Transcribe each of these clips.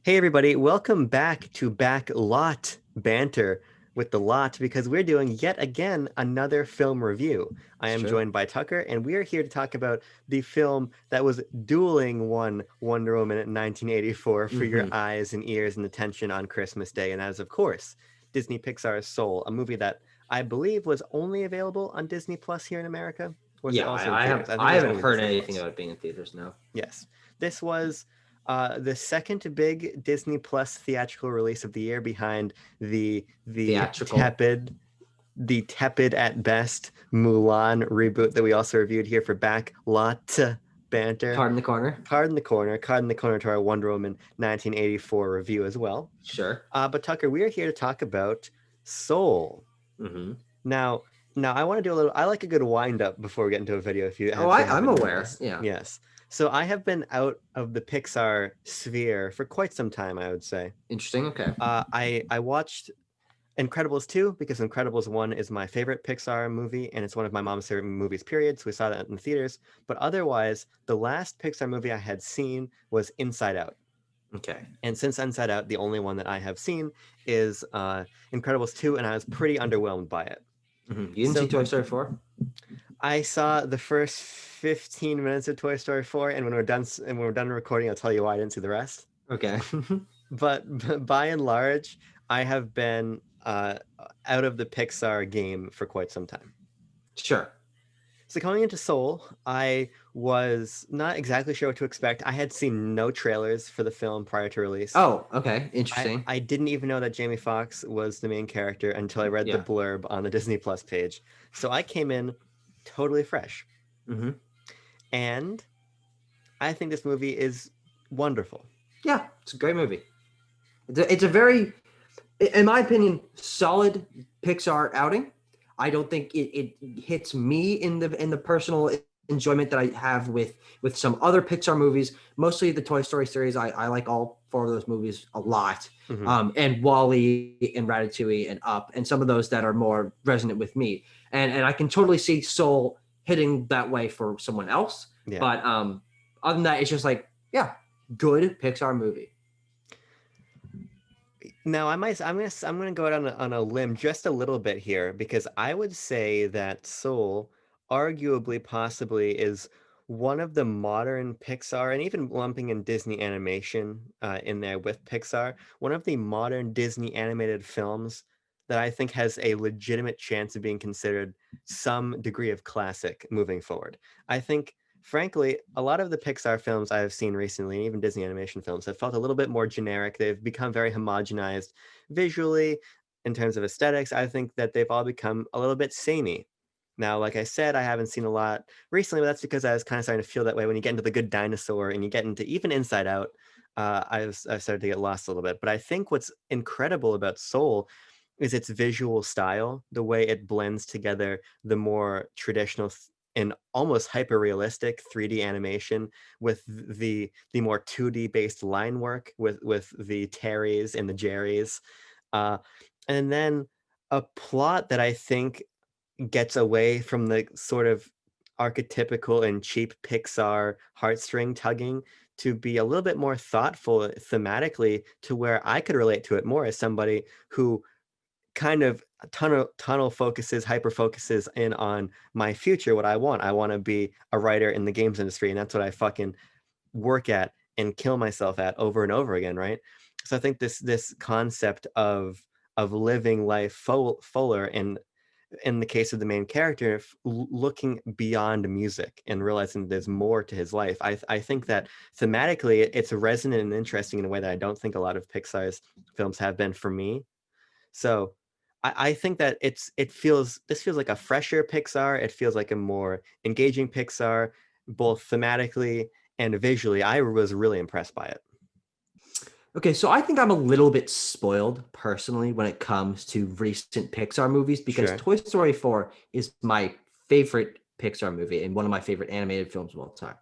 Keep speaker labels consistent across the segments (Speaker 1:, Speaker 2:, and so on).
Speaker 1: Hey everybody, welcome back to Backlot Banter with the Lot because we're doing yet again another film review. I
Speaker 2: It's
Speaker 1: am
Speaker 2: true.
Speaker 1: joined by Tucker and we are here to talk about the film that was dueling one Wonder Woman in 1984 for your
Speaker 2: hmm
Speaker 1: eyes and ears and attention on Christmas Day. And that is, of course, Disney Pixar's Soul, a movie that I believe was only available on Disney Plus here in America. Or was it
Speaker 2: Yeah,
Speaker 1: also in
Speaker 2: I
Speaker 1: theaters?
Speaker 2: have
Speaker 1: I think
Speaker 2: I
Speaker 1: it was
Speaker 2: haven't
Speaker 1: only
Speaker 2: heard
Speaker 1: Disney
Speaker 2: anything
Speaker 1: Plus.
Speaker 2: about it being in theaters now.
Speaker 1: Yes. This was the second big Disney Plus theatrical release of the year behind the
Speaker 2: Theatrical.
Speaker 1: tepid at best Mulan reboot that we also reviewed here for Backlot Banter.
Speaker 2: Card in the corner.
Speaker 1: Card in the corner to our Wonder Woman 1984 review as well.
Speaker 2: Sure.
Speaker 1: But Tucker, we are here to talk about Soul.
Speaker 2: hmm
Speaker 1: Now, now I want to do a little. I like a good wind up before we get into a video.
Speaker 2: Oh,
Speaker 1: If you
Speaker 2: I'm
Speaker 1: haven't
Speaker 2: aware.
Speaker 1: noticed,
Speaker 2: Yeah.
Speaker 1: yes. So I have been out of the Pixar sphere for quite some time. I would say.
Speaker 2: Interesting. Okay.
Speaker 1: I watched Incredibles 2 because Incredibles 1 is my favorite Pixar movie and it's one of my mom's favorite movies. Period. So we saw that in the theaters. But otherwise, the last Pixar movie I had seen was Inside Out.
Speaker 2: Okay.
Speaker 1: And since Inside Out, the only one that I have seen is Incredibles 2, and I was pretty underwhelmed by it.
Speaker 2: You didn't see
Speaker 1: So
Speaker 2: Toy Story 4?
Speaker 1: I saw the first 15 minutes of Toy Story 4, and when we're done recording, I'll tell you why I didn't see the rest.
Speaker 2: Okay.
Speaker 1: But by and large, I have been out of the Pixar game for quite some time.
Speaker 2: Sure.
Speaker 1: So coming into Soul, I was not exactly sure what to expect. I had seen no trailers for the film prior to release.
Speaker 2: Oh, okay.
Speaker 1: I,
Speaker 2: Interesting.
Speaker 1: I didn't even know that Jamie Foxx was the main character until I read the
Speaker 2: Yeah.
Speaker 1: blurb on the Disney Plus page. So I came in totally fresh.
Speaker 2: hmm
Speaker 1: And I think this movie is wonderful.
Speaker 2: Yeah. It's a great movie. It's a very, in my opinion, solid Pixar outing. I don't think it hits me in the personal enjoyment that I have with some other Pixar movies. Mostly the Toy Story series. I like all four of those movies a lot.
Speaker 1: Mhm.
Speaker 2: And Wall-E and Ratatouille and Up and some of those that are more resonant with me. And I can totally see Soul hitting that way for someone else.
Speaker 1: Yeah.
Speaker 2: But other than that, it's just like, yeah, good Pixar movie.
Speaker 1: Now I'm gonna go out on a limb just a little bit here because I would say that Soul arguably possibly is one of the modern Pixar and even lumping in Disney animation in there with Pixar, one of the modern Disney animated films that I think has a legitimate chance of being considered some degree of classic moving forward. I think frankly, a lot of the Pixar films I have seen recently, and even Disney animation films, have felt a little bit more generic. They've become very homogenized visually in terms of aesthetics. I think that they've all become a little bit samey. Now, like I said, I haven't seen a lot recently, but that's because I was kind of starting to feel that way when you get into The Good Dinosaur and you get into even Inside Out. I've started to get lost a little bit. But I think what's incredible about Soul is its visual style, the way it blends together the more traditional and almost hyper realistic 3D animation with the more 2D based line work with the Terrys and the Jerrys, uh, and then a plot that I think gets away from the sort of archetypical and cheap Pixar heartstring tugging to be a little bit more thoughtful thematically to where I could relate to it more as somebody who kind of tunnel focuses, hyper focuses in on my future, what I want. I want to be a writer in the games industry, and that's what I fucking work at and kill myself at over and over again, right? So I think this concept of living life fuller and in the case of the main character, looking beyond music and realizing there's more to his life. I think that thematically it's resonant and interesting in a way that I don't think a lot of Pixar's films have been for me. So I think that this feels like a fresher Pixar. It feels like a more engaging Pixar, both thematically and visually. I was really impressed by it.
Speaker 2: Okay, so I think I'm a little bit spoiled personally when it comes to recent Pixar movies because
Speaker 1: Sure.
Speaker 2: Toy Story 4 is my favorite Pixar movie and one of my favorite animated films of all time.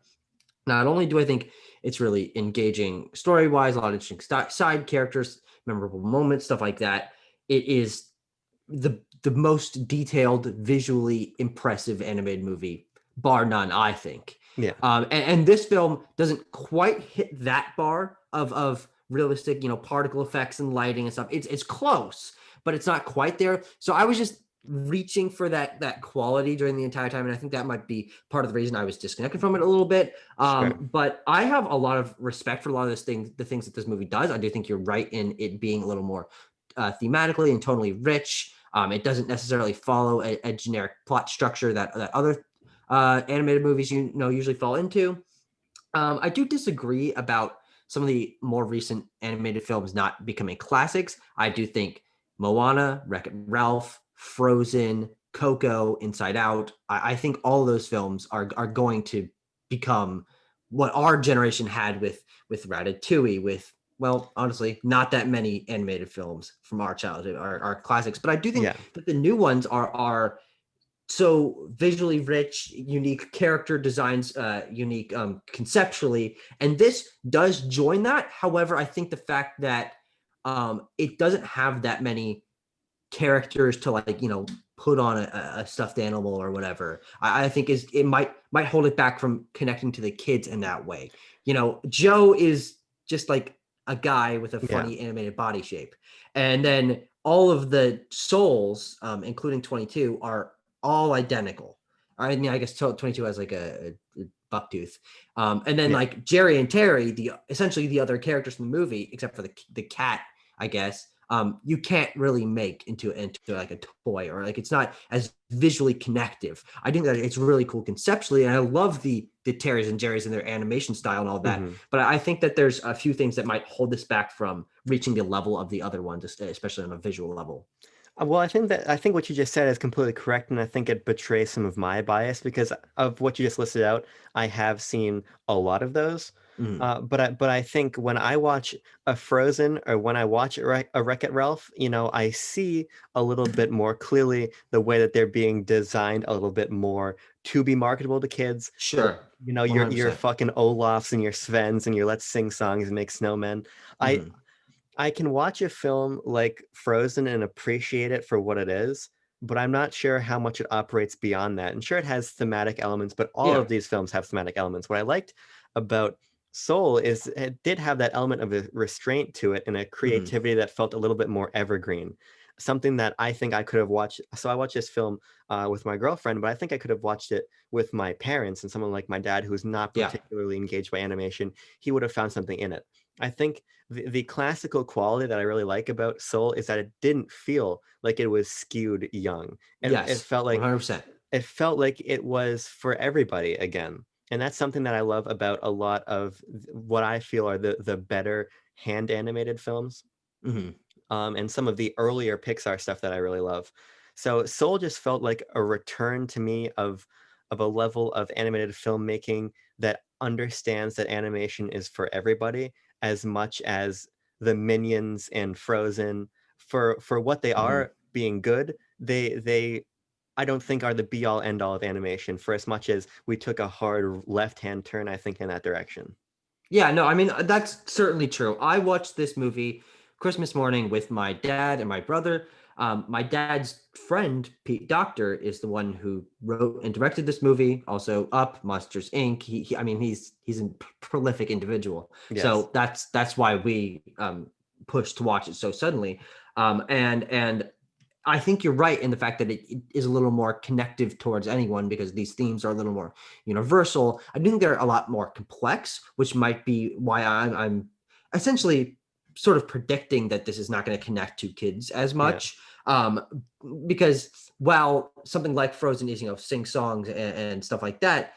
Speaker 2: Not only do I think it's really engaging story-wise, a lot of interesting side characters, memorable moments, stuff like that, it is the most detailed, visually impressive animated movie, bar none, I think.
Speaker 1: Yeah.
Speaker 2: And this film doesn't quite hit that bar of realistic, particle effects and lighting and stuff. It's close, but it's not quite there. So I was just reaching for that quality during the entire time, and I think that might be part of the reason I was disconnected from it a little bit.
Speaker 1: Sure.
Speaker 2: But I have a lot of respect for a lot of the things that this movie does. I do think you're right in it being a little more thematically and tonally rich. It doesn't necessarily follow a generic plot structure that other animated movies usually fall into. I do disagree about some of the more recent animated films not becoming classics. I do think Moana, Wreck-It Ralph, Frozen, Coco, Inside Out. I think all of those films are going to become what our generation had with Ratatouille, with, well, honestly, not that many animated films from our childhood are classics. But I do think
Speaker 1: Yeah.
Speaker 2: that the new ones are so visually rich, unique character designs, unique conceptually, and this does join that. However, I think the fact that it doesn't have that many characters to put on a stuffed animal or whatever, I think it might hold it back from connecting to the kids in that way. Joe is just like a guy with a
Speaker 1: Yeah.
Speaker 2: funny animated body shape, and then all of the souls, including 22, are all identical. I mean, I guess 22 has like a buck tooth, and then
Speaker 1: Yeah.
Speaker 2: like Jerry and Terry, essentially the other characters from the movie, except for the cat, I guess. You can't really make into like a toy, or like it's not as visually connective. I think that it's really cool conceptually, and I love the Terrys and Jerrys and their animation style and all that.
Speaker 1: Mhm.
Speaker 2: But I think that there's a few things that might hold this back from reaching the level of the other ones, especially on a visual level.
Speaker 1: Well, I think what you just said is completely correct, and I think it betrays some of my bias because of what you just listed out. I have seen a lot of those,
Speaker 2: Mm,
Speaker 1: but I think when I watch a Frozen or when I watch a Wreck-It Ralph, I see a little bit more clearly the way that they're being designed a little bit more to be marketable to kids. So,
Speaker 2: sure,
Speaker 1: your
Speaker 2: 100%.
Speaker 1: fucking Olafs and your Svens and your Let's Sing songs and make snowmen. I
Speaker 2: Hmm.
Speaker 1: I can watch a film like Frozen and appreciate it for what it is, but I'm not sure how much it operates beyond that. And sure, it has thematic elements, but all
Speaker 2: Yeah.
Speaker 1: of these films have thematic elements. What I liked about Soul is it did have that element of a restraint to it and a
Speaker 2: Hmm.
Speaker 1: creativity that felt a little bit more evergreen. Something that I think I could have watched. So I watched this film with my girlfriend, but I think I could have watched it with my parents and someone like my dad who's not
Speaker 2: Yeah.
Speaker 1: particularly engaged by animation. He would have found something in it. I think the classical quality that I really like about Soul is that it didn't feel like it was skewed young. It
Speaker 2: Yes.
Speaker 1: felt like
Speaker 2: 100%.
Speaker 1: it was for everybody again. And that's something that I love about a lot of what I feel are the better hand animated films,
Speaker 2: Hmm.
Speaker 1: and some of the earlier Pixar stuff that I really love. So Soul just felt like a return to me of a level of animated filmmaking that understands that animation is for everybody as much as the Minions and Frozen for what they
Speaker 2: Hmm.
Speaker 1: are being good. They I don't think are the be all end all of animation for as much as we took a hard left hand turn, I think, in that direction.
Speaker 2: Yeah, no, I mean, that's certainly true. I watched this movie Christmas morning with my dad and my brother. My dad's friend, Pete Doctor, is the one who wrote and directed this movie. Also, Up, Monsters Inc. I mean, he's a prolific individual.
Speaker 1: Yes.
Speaker 2: So that's why we pushed to watch it so suddenly. And I think you're right in the fact that it is a little more connective towards anyone because these themes are a little more universal. I think they're a lot more complex, which might be why I'm essentially sort of predicting that this is not going to connect to kids as
Speaker 1: Yeah.
Speaker 2: much. Um, because while something like Frozen is, sing songs and stuff like that,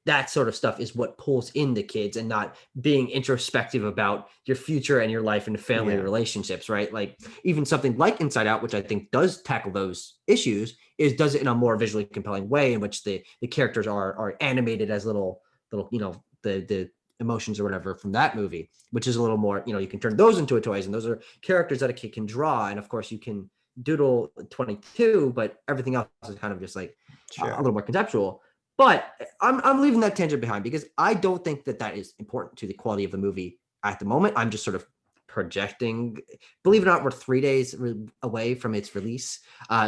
Speaker 2: that sort of stuff is what pulls in the kids and not being introspective about your future and your life and family
Speaker 1: Yeah.
Speaker 2: relationships, right? Like even something like Inside Out, which I think does tackle those issues, does it in a more visually compelling way in which the characters are animated as little the emotions or whatever from that movie, which is a little more, you can turn those into toys, and those are characters that a kid can draw, and of course you can doodle 22, but everything else is kind of just like a
Speaker 1: Sure.
Speaker 2: little more conceptual. But I'm leaving that tangent behind because I don't think that is important to the quality of the movie at the moment. I'm just sort of projecting. Believe it or not, we're 3 days away from its release,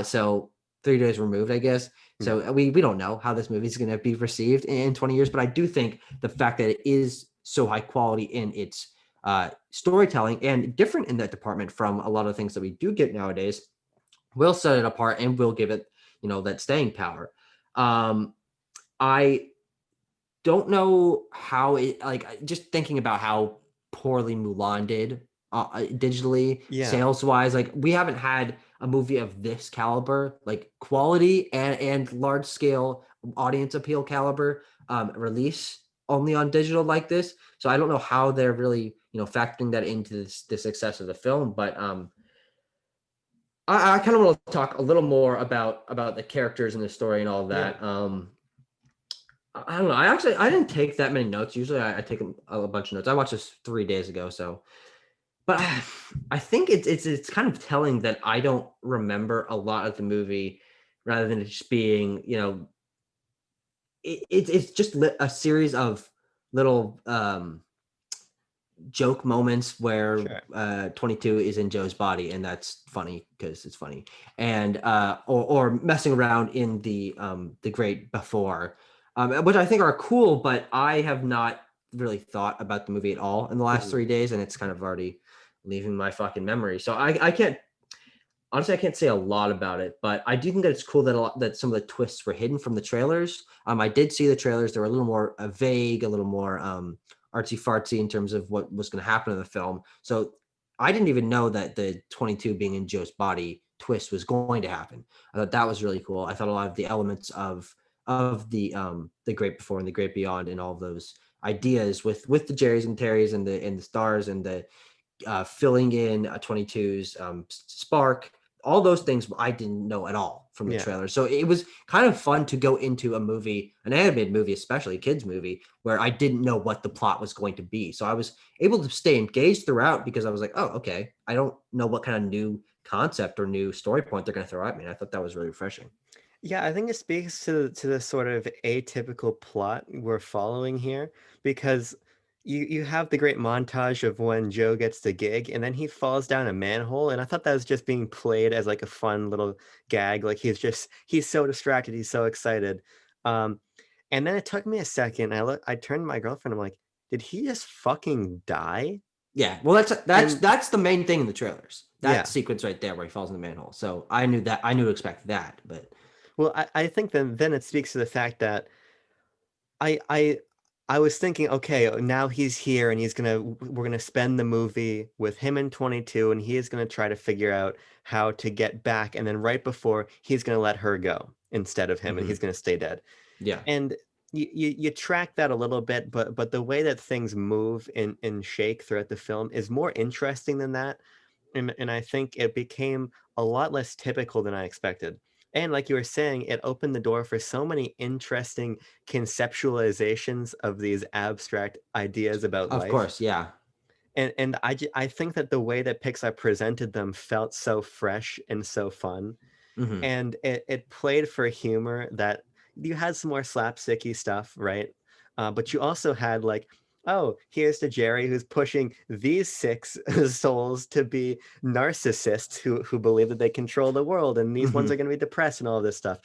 Speaker 2: so 3 days removed, I guess.
Speaker 1: Yeah.
Speaker 2: So we don't know how this movie is going to be received in 20 years, but I do think the fact that it is so high quality in its storytelling and different in that department from a lot of things that we do get nowadays, will set it apart and will give it, that staying power. I don't know how it, like, just thinking about how poorly Mulan did digitally,
Speaker 1: Yeah,
Speaker 2: sales wise. Like, we haven't had a movie of this caliber, like quality and large scale audience appeal caliber, release only on digital like this. So I don't know how they're really, factoring that into the success of the film. But I kind of want to talk a little more about the characters and the story and all
Speaker 1: yeah.
Speaker 2: that. I don't know. I didn't take that many notes. Usually I take a bunch of notes. I watched this 3 days ago, so but I think it's kind of telling that I don't remember a lot of the movie, rather than it just being, it's just a series of little joke moments where
Speaker 1: Sure.
Speaker 2: 22 is in Joe's body, and that's funny because it's funny, and or messing around in the great before, which I think are cool, but I have not really thought about the movie at all in the last
Speaker 1: Mhm.
Speaker 2: 3 days, and it's kind of already leaving my fucking memory. So I can't, honestly, I can't say a lot about it, but I do think that it's cool that that some of the twists were hidden from the trailers. I did see the trailers; they were a little more vague, a little more artsy fartsy in terms of what was going to happen in the film. So I didn't even know that the 22 being in Joe's body twist was going to happen. I thought that was really cool. I thought a lot of the elements of the great before and the great beyond and all of those ideas with the Jerrys and Terrys and the stars and the filling in 22's spark, all those things I didn't know at all from the
Speaker 1: Yeah.
Speaker 2: trailer. So it was kind of fun to go into a movie, an animated movie, especially a kids movie, where I didn't know what the plot was going to be. So I was able to stay engaged throughout because I was like, oh, okay, I don't know what kind of new concept or new story point they're going to throw at me. And I thought that was really refreshing.
Speaker 1: Yeah, I think it speaks to the sort of atypical plot we're following here because you have the great montage of when Joe gets the gig and then he falls down a manhole, and I thought that was just being played as like a fun little gag, like he's so distracted, he's so excited. Um, and then it took me a second. I turned to my girlfriend. I'm like, did he just fucking die?
Speaker 2: Yeah, well,
Speaker 1: And
Speaker 2: that's the main thing in the trailers. That
Speaker 1: yeah,
Speaker 2: sequence right there where he falls in the manhole. So I knew that, I knew to expect that, but
Speaker 1: well, I think then it speaks to the fact that I I I was thinking, okay, now he's here and we're gonna spend the movie with him in 22, and he is gonna try to figure out how to get back, and then right before he's gonna let her go instead of him, and he's
Speaker 2: mhm,
Speaker 1: gonna stay dead.
Speaker 2: yeah.
Speaker 1: And you track that a little bit, but the way that things move and shake throughout the film is more interesting than that. And I think it became a lot less typical than I expected. And like you were saying, it opened the door for so many interesting conceptualizations of these abstract ideas about
Speaker 2: Of
Speaker 1: life.
Speaker 2: course, yeah.
Speaker 1: And I think that the way that Pixar presented them felt so fresh and so fun.
Speaker 2: Mhm.
Speaker 1: And it played for humor that you had some more slapsticky stuff, right? But you also had like, oh, here's the Jerry who's pushing these six souls to be narcissists who believe that they control the world, and these ones are
Speaker 2: Mhm.
Speaker 1: going to be depressed and all of this stuff.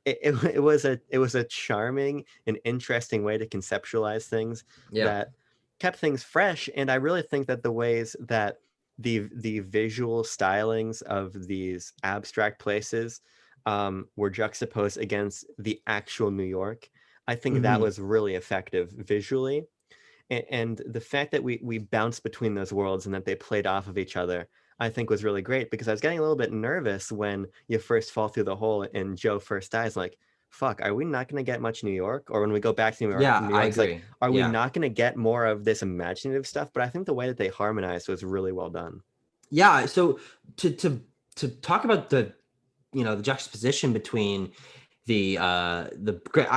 Speaker 1: It was a charming and interesting way to conceptualize things
Speaker 2: Yeah.
Speaker 1: that kept things fresh, and I really think that the ways that the visual stylings of these abstract places were juxtaposed against the actual New York. I think that
Speaker 2: Mhm.
Speaker 1: was really effective visually, and the fact that we bounced between those worlds and that they played off of each other, I think was really great because I was getting a little bit nervous when you first fall through the hole and Joe first dies. Like, fuck, are we not going to get much New York? Or when we go back to New York,
Speaker 2: Yeah,
Speaker 1: New
Speaker 2: I
Speaker 1: York, it's like,
Speaker 2: agree.
Speaker 1: are we
Speaker 2: Yeah.
Speaker 1: not going to get more of this imaginative stuff? But I think the way that they harmonized was really well done.
Speaker 2: Yeah, so to talk about the juxtaposition between the great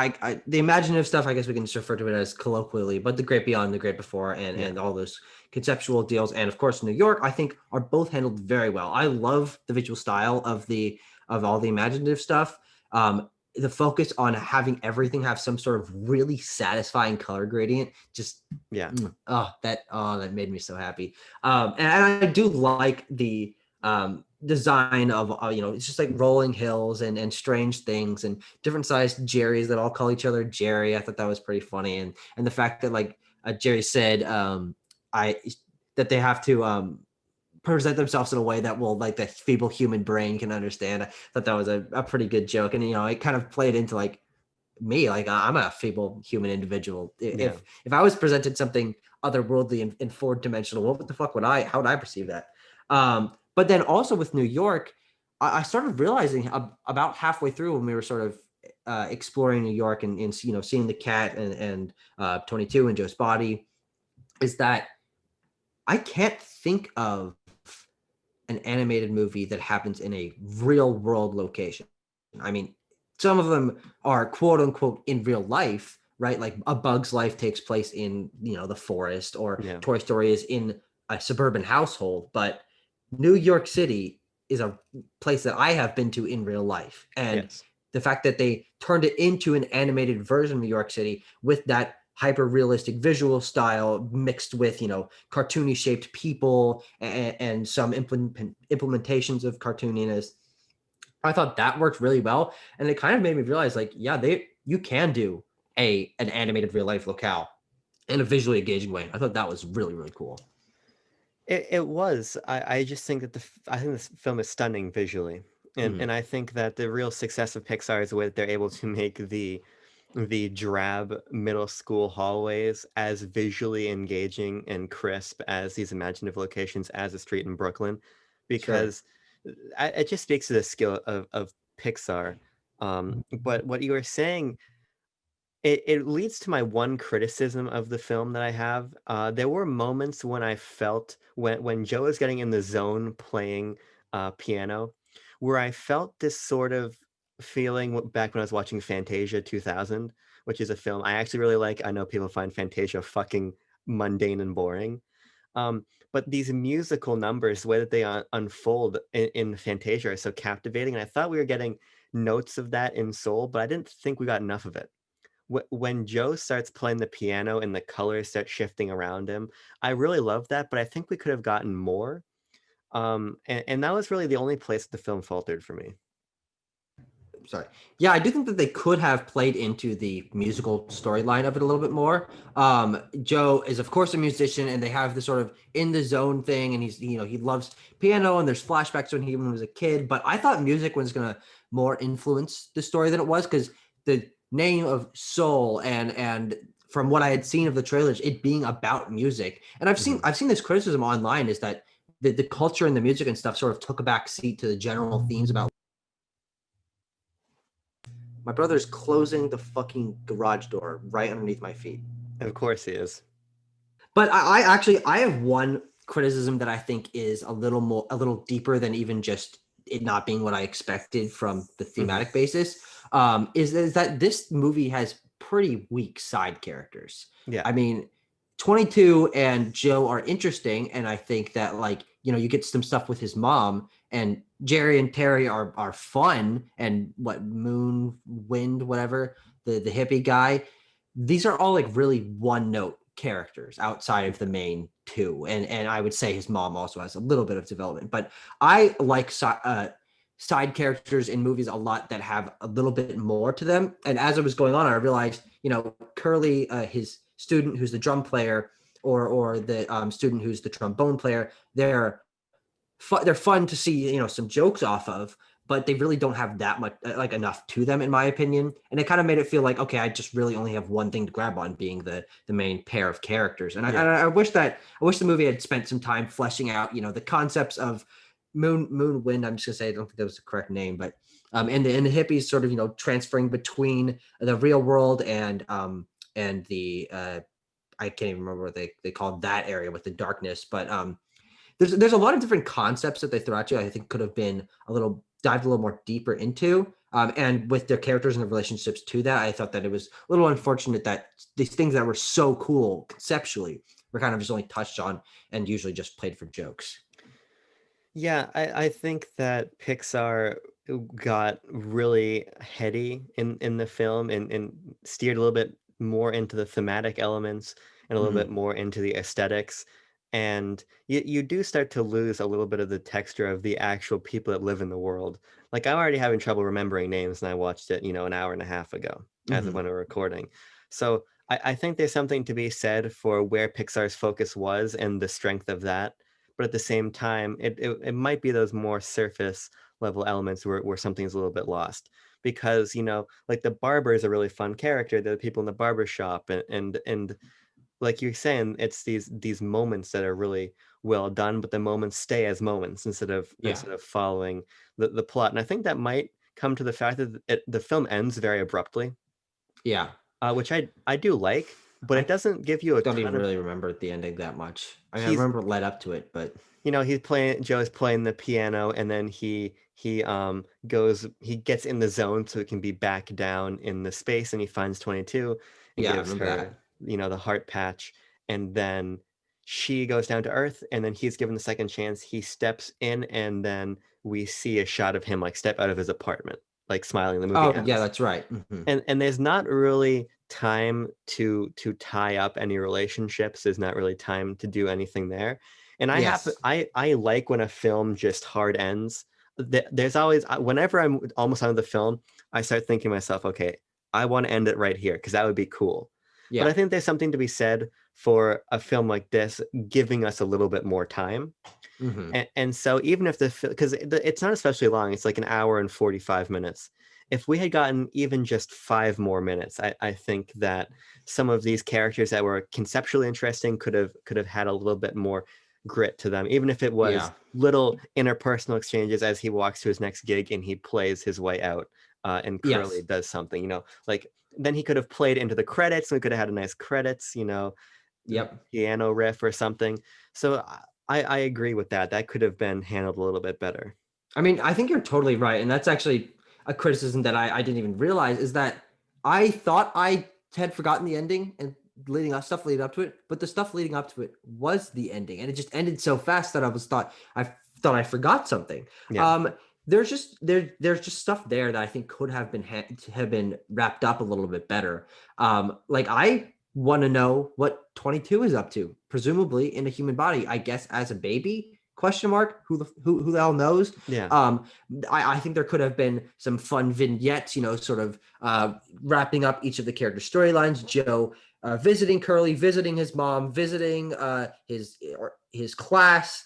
Speaker 2: the imaginative stuff, I guess we can just refer to it as colloquially, but the great beyond, the great before,
Speaker 1: Yeah.
Speaker 2: and all those conceptual deals, and of course New York, I think are both handled very well. I love the visual style of all the imaginative stuff. The focus on having everything have some sort of really satisfying color gradient, just
Speaker 1: Yeah.
Speaker 2: that made me so happy. And I do like the design of it's just like rolling hills and strange things and different sized Jerrys that all call each other Jerry. I thought that was pretty funny, and the fact that like Jerry said, I that they have to present themselves in a way that will like the feeble human brain can understand. I thought that was a pretty good joke, and it kind of played into like me, like I'm a feeble human individual.
Speaker 1: Yeah.
Speaker 2: If I was presented something otherworldly and fourth dimensional, what the fuck would how would I perceive that? But then also with New York, I started realizing about halfway through when we were sort of exploring New York and seeing the cat and 22 and Joe's body, is that I can't think of an animated movie that happens in a real world location. I mean, some of them are quote unquote in real life, right? Like A Bug's Life takes place in, the forest, or
Speaker 1: Yeah.
Speaker 2: Toy Story is in a suburban household, but New York City is a place that I have been to in real life. And
Speaker 1: Yes.
Speaker 2: the fact that they turned it into an animated version of New York City with that hyper realistic visual style mixed with cartoony shaped people and some implementations of cartooniness, I thought that worked really well, and it kind of made me realize like, yeah, you can do an animated real life locale in a visually engaging way. I thought that was really, really cool.
Speaker 1: It was. I just think that I think this film is stunning visually, and
Speaker 2: Mhm.
Speaker 1: and I think that the real success of Pixar is the way that they're able to make the drab middle school hallways as visually engaging and crisp as these imaginative locations as a street in Brooklyn,
Speaker 2: Sure.
Speaker 1: because it just speaks to the skill of Pixar. But what you were saying, it leads to my one criticism of the film that I have. There were moments when I felt when Joe is getting in the zone playing piano, where I felt this sort of feeling back when I was watching Fantasia 2000, which is a film I actually really like. I know people find Fantasia fucking mundane and boring. But these musical numbers, the way that they unfold in Fantasia are so captivating. And I thought we were getting notes of that in Soul, but I didn't think we got enough of it. When Joe starts playing the piano and the colors start shifting around him, I really love that, but I think we could have gotten more. And that was really the only place the film faltered for me.
Speaker 2: Sorry. Yeah, I do think that they could have played into the musical storyline of it a little bit more. Joe is, of course, a musician, and they have this sort of in the zone thing, and he loves piano, and there's flashbacks when he was a kid. But I thought music was gonna more influence the story than it was, because the name of Soul and from what I had seen of the trailers, it being about music, and I've seen
Speaker 1: Mhm.
Speaker 2: I've seen this criticism online, is that the culture and the music and stuff sort of took a back seat to the general themes about. My brother's closing the fucking garage door right underneath my feet.
Speaker 1: Of course he is.
Speaker 2: But I have one criticism that I think is a little deeper than even just it not being what I expected from the
Speaker 1: Mhm.
Speaker 2: thematic basis. Is that this movie has pretty weak side characters.
Speaker 1: Yeah.
Speaker 2: I mean, 22 and Joe are interesting, and I think that like you get some stuff with his mom, and Jerry and Terry are fun, and what Moon Wind whatever the hippie guy, these are all like really one note characters outside of the main two, and I would say his mom also has a little bit of development, but I like side characters in movies a lot that have a little bit more to them. And as it was going on, I realized Curly, his student who's the drum player, or the student who's the trombone player, they're fun to see some jokes off of, but they really don't have that much like enough to them in my opinion, and it kind of made it feel like, okay, I just really only have one thing to grab on, being the main pair of characters. And
Speaker 1: Yeah.
Speaker 2: I wish the movie had spent some time fleshing out the concepts of Moon Wind. I'm just gonna say, I don't think that was the correct name, but and the hippies sort of transferring between the real world and the I can't even remember what they called that area with the darkness, but there's a lot of different concepts that they throw at you. I think could have been dived a little more deeper into. And with their characters and the relationships to that, I thought that it was a little unfortunate that these things that were so cool conceptually were kind of just only touched on and usually just played for jokes.
Speaker 1: Yeah, I think that Pixar got really heady in the film and steered a little bit more into the thematic elements and a little bit
Speaker 2: Mhm.
Speaker 1: more into the aesthetics. And you do start to lose a little bit of the texture of the actual people that live in the world. Like I'm already having trouble remembering names, and I watched it, an hour and a half ago as of
Speaker 2: Mhm.
Speaker 1: when we're recording. So I think there's something to be said for where Pixar's focus was and the strength of that. But at the same time, it might be those more surface level elements where something's a little bit lost. Because, like the barber is a really fun character. They're the people in the barber shop, and like you're saying, it's these moments that are really well done, but the moments stay as moments
Speaker 2: Yeah.
Speaker 1: instead of following the plot. And I think that might come to the fact that the film ends very abruptly,
Speaker 2: Yeah.
Speaker 1: which I do like, but it
Speaker 2: I
Speaker 1: doesn't give you a
Speaker 2: don't even
Speaker 1: ton of.
Speaker 2: really remember the ending that much. I mean, I
Speaker 1: He's
Speaker 2: remember it led up to it, but
Speaker 1: he's playing Joe's playing the piano, and then he gets in the zone so it can be back down in the space, and he finds 22 and
Speaker 2: yeah, I
Speaker 1: gives
Speaker 2: remember
Speaker 1: her
Speaker 2: that.
Speaker 1: the heart patch, and then she goes down to earth, and then he's given the second chance. He steps in, and then we see a shot of him like step out of his apartment, like smiling. The movie
Speaker 2: Oh, yeah,
Speaker 1: ends,
Speaker 2: that's right.
Speaker 1: and there's not really time to tie up any relationships. There's not really time to do anything there. And
Speaker 2: Yes.
Speaker 1: I like when a film just hard ends. There's always whenever I'm almost out of the film, I start thinking to myself, okay, I want to end it right here because that would be cool. But
Speaker 2: Yeah.
Speaker 1: I think there's something to be said for a film like this giving us a little bit more time.
Speaker 2: hmm
Speaker 1: And so even if because it's not especially long, it's like an hour and 45 minutes. If we had gotten even just 5 more minutes, I think that some of these characters that were conceptually interesting could have had a little bit more grit to them, even if it was
Speaker 2: Yeah.
Speaker 1: little interpersonal exchanges as he walks to his next gig and he plays his way out, and Curly
Speaker 2: Yes.
Speaker 1: does something, like then he could have played into the credits and we could have had a nice credits,
Speaker 2: Yep.
Speaker 1: piano riff or something. So I agree with that. That could have been handled a little bit better.
Speaker 2: I mean, I think you're totally right. And that's actually a criticism that I didn't even realize is that I thought I had forgotten the ending and stuff leading up to it, but the stuff leading up to it was the ending. And it just ended so fast that I thought I forgot something.
Speaker 1: Yeah.
Speaker 2: Um, there's just stuff there that I think could have been have been wrapped up a little bit better. Like I want to know what 22 is up to, presumably in a human body, I guess as a baby, question mark, who the hell knows.
Speaker 1: Yeah.
Speaker 2: I think there could have been some fun vignettes, sort of wrapping up each of the character storylines. Joe visiting Curly, visiting his mom, visiting his class,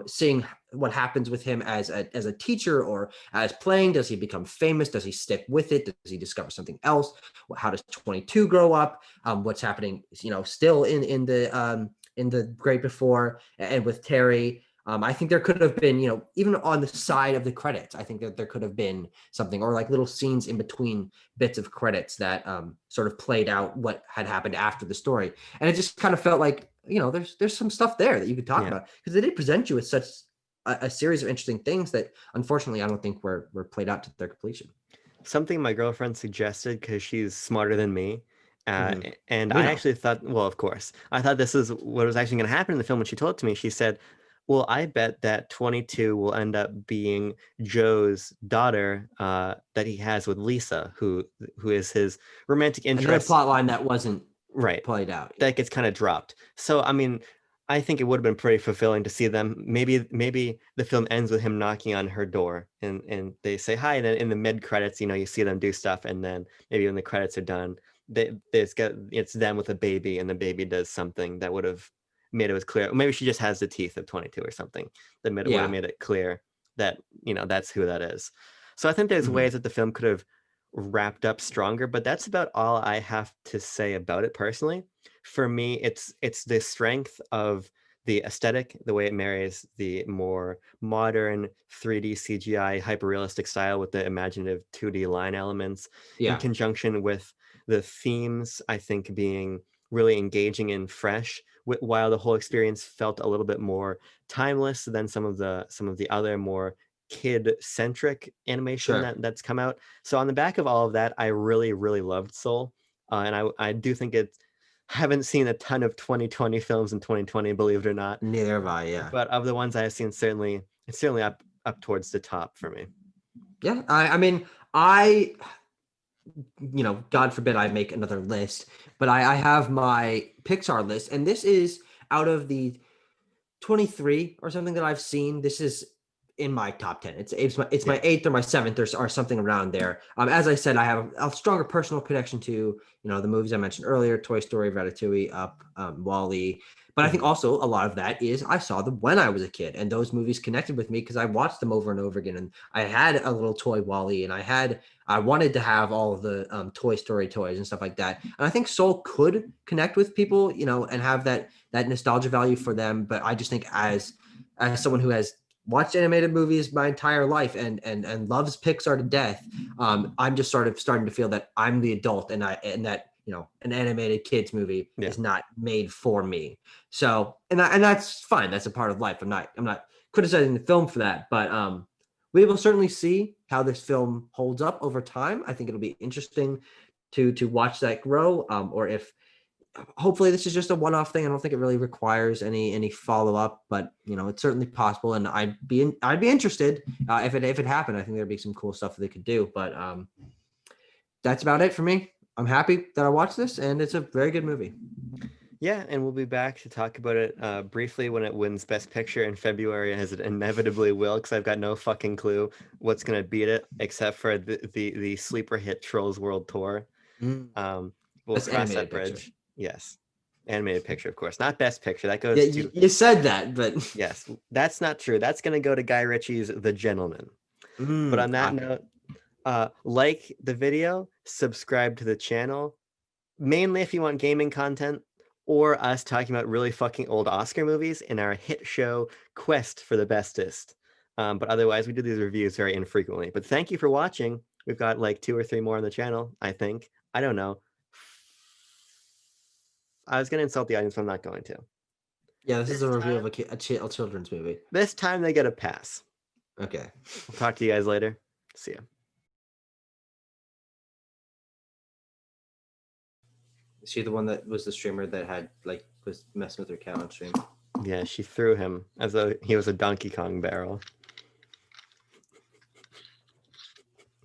Speaker 2: seeing what happens with him as a teacher or as playing. Does he become famous? Does he stick with it? Does he discover something else? How does 22 grow up? What's happening, still in the great before and with Terry. I think there could have been, even on the side of the credits, I think that there could have been something or like little scenes in between bits of credits that sort of played out what had happened after the story. And it just kind of felt like, there's some stuff there that you could talk
Speaker 1: Yeah.
Speaker 2: about because they did present you with such a series of interesting things that unfortunately I don't think were played out to their completion.
Speaker 1: Something my girlfriend suggested because she's smarter than me.
Speaker 2: hmm
Speaker 1: And
Speaker 2: We
Speaker 1: I
Speaker 2: know.
Speaker 1: actually thought, well, of course, I thought this is what was actually going to happen in the film. When she told it to me, she said, well, I bet that 22 will end up being Joe's daughter, that he has with Lisa, who is his romantic
Speaker 2: Another
Speaker 1: interest.
Speaker 2: plot line that wasn't
Speaker 1: Right.
Speaker 2: played out.
Speaker 1: That gets kind of dropped. So I mean, I think it would have been pretty fulfilling to see them. Maybe the film ends with him knocking on her door, and they say hi. And then in the mid credits, you see them do stuff, and then maybe when the credits are done, it's them with a baby, and the baby does something that would have made it was clear. Maybe she just has the teeth of 22 or something that would have
Speaker 2: Yeah.
Speaker 1: made it clear that that's who that is. So I think there's
Speaker 2: hmm
Speaker 1: ways that the film could have wrapped up stronger, but that's about all I have to say about it personally. For me, it's the strength of the aesthetic, the way it marries the more modern 3D CGI hyper-realistic style with the imaginative 2D line elements in
Speaker 2: Yeah.
Speaker 1: conjunction with the themes, I think being really engaging and fresh, while the whole experience felt a little bit more timeless than some of the other more kid-centric animation
Speaker 2: Sure.
Speaker 1: that's come out. So on the back of all of that, I really, really loved Soul, and I do think it's haven't seen a ton of 2020 films in 2020, believe it or not,
Speaker 2: Neither have I. Yeah.
Speaker 1: but of the ones I have seen, certainly it's certainly up towards the top for me.
Speaker 2: Yeah. I mean, I, God forbid I make another list, but I have my Pixar list, and this is out of the 23 or something that I've seen. This is in my top 10. It's
Speaker 1: Yeah.
Speaker 2: my eighth or my seventh or something around there. As I said, I have a stronger personal connection to the movies I mentioned earlier: Toy Story, Ratatouille, Up, Wall-E. But I think
Speaker 1: Mhm.
Speaker 2: also a lot of that is I saw them when I was a kid, and those movies connected with me because I watched them over and over again. And I had a little toy Wall-E, and I wanted to have all of the Toy Story toys and stuff like that. And I think Soul could connect with people, and have that nostalgia value for them. But I just think as someone who has watched animated movies my entire life and loves Pixar to death, I'm just sort of starting to feel that I'm the adult and that an animated kids movie
Speaker 1: Yeah.
Speaker 2: is not made for me. So and that's fine. That's a part of life. I'm not criticizing the film for that, but we will certainly see how this film holds up over time. I think it'll be interesting to watch that grow, or if hopefully this is just a one-off thing. I don't think it really requires any follow-up, but it's certainly possible, and I'd be interested if it happened. I think there'd be some cool stuff that they could do, but that's about it for me. I'm happy that I watched this, and it's a very good movie.
Speaker 1: Yeah, and we'll be back to talk about it briefly when it wins Best Picture in February, as it inevitably will, because I've got no fucking clue what's gonna beat it, except for the sleeper hit Trolls World Tour.
Speaker 2: Mm.
Speaker 1: We'll
Speaker 2: That's
Speaker 1: cross
Speaker 2: animated
Speaker 1: that
Speaker 2: picture.
Speaker 1: bridge. Yes, animated picture, of course, not Best Picture. That
Speaker 2: Yeah,
Speaker 1: goes
Speaker 2: you,
Speaker 1: to
Speaker 2: you said that, but
Speaker 1: yes, that's not true. That's gonna go to Guy Ritchie's The Gentleman. But on that
Speaker 2: okay.
Speaker 1: note, like the video, subscribe to the channel, mainly if you want gaming content or us talking about really fucking old Oscar movies in our hit show Quest for the Bestest. But otherwise, we do these reviews very infrequently. But thank you for watching. We've got like 2 or 3 more on the channel, I think. I don't know. I was going to insult the audience, but I'm not going to.
Speaker 2: Yeah, this is
Speaker 1: This
Speaker 2: a review
Speaker 1: time,
Speaker 2: of a children's movie.
Speaker 1: this time they get a pass.
Speaker 2: Okay.
Speaker 1: I'll talk to you guys later. See ya.
Speaker 2: Is she the one that was the streamer that had was messing with her cat on stream?
Speaker 1: Yeah, she threw him as though he was a Donkey Kong barrel.